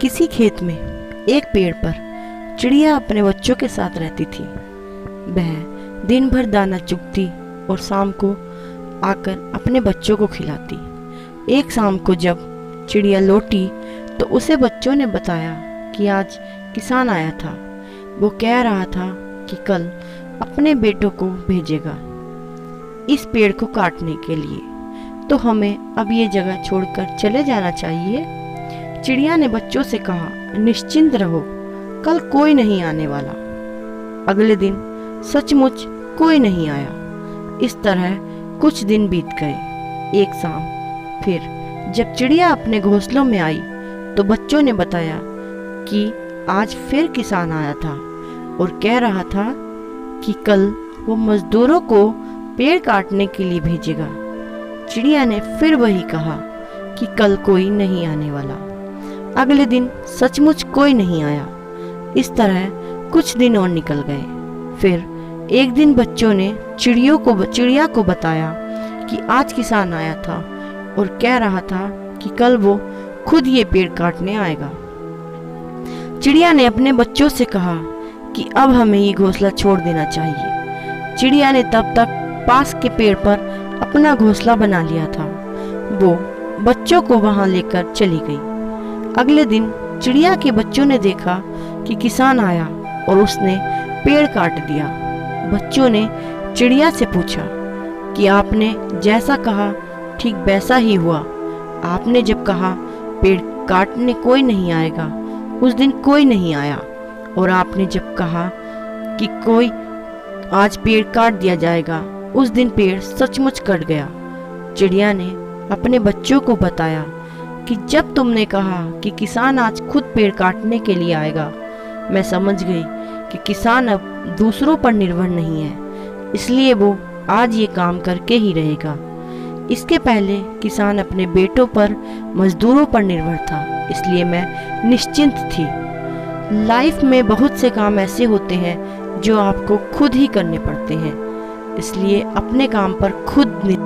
किसी खेत में एक पेड़ पर चिड़िया अपने बच्चों के साथ रहती थी। वह दिन भर दाना चुगती और शाम को आकर अपने बच्चों को खिलाती। एक शाम को जब चिड़िया लौटी तो उसे बच्चों ने बताया कि आज किसान आया था। वो कह रहा था कि कल अपने बेटों को भेजेगा इस पेड़ को काटने के लिए, तो हमें अब ये जगह छोड़कर चले जाना चाहिए। चिड़िया ने बच्चों से कहा, निश्चिंत रहो, कल कोई नहीं आने वाला। अगले दिन सचमुच कोई नहीं आया। इस तरह कुछ दिन बीत गए। एक शाम फिर जब चिड़िया अपने घोंसलों में आई तो बच्चों ने बताया कि आज फिर किसान आया था और कह रहा था कि कल वो मजदूरों को पेड़ काटने के लिए भेजेगा। चिड़िया ने फिर वही कहा कि कल कोई नहीं आने वाला। अगले दिन सचमुच कोई नहीं आया। इस तरह कुछ दिन और निकल गए। फिर एक दिन बच्चों ने चिड़िया को बताया कि आज किसान आया था और कह रहा था कि कल वो खुद ये पेड़ काटने आएगा। चिड़िया ने अपने बच्चों से कहा कि अब हमें ये घोंसला छोड़ देना चाहिए। चिड़िया ने तब तक पास के पेड़ पर अपना घोंसला बना लिया था। वो बच्चों को वहां लेकर चली गई। अगले दिन चिड़िया के बच्चों ने देखा कि किसान आया और उसने पेड़ काट दिया। बच्चों ने चिड़िया से पूछा कि आपने जैसा कहा ठीक वैसा ही हुआ। आपने जब कहा पेड़ काटने कोई नहीं आएगा, उस दिन कोई नहीं आया, और आपने जब कहा कि कोई आज पेड़ काट दिया जाएगा, उस दिन पेड़ सचमुच कट गया। चिड़िया ने अपने बच्चों को बताया कि जब तुमने कहा कि किसान आज खुद पेड़ काटने के लिए आएगा, मैं समझ गई कि किसान अब दूसरों पर निर्भर नहीं है, इसलिए वो आज ये काम करके ही रहेगा। इसके पहले किसान अपने बेटों पर, मजदूरों पर निर्भर था, इसलिए मैं निश्चिंत थी। लाइफ में बहुत से काम ऐसे होते हैं जो आपको खुद ही करने पड़ते हैं, इसलिए अपने काम पर खुद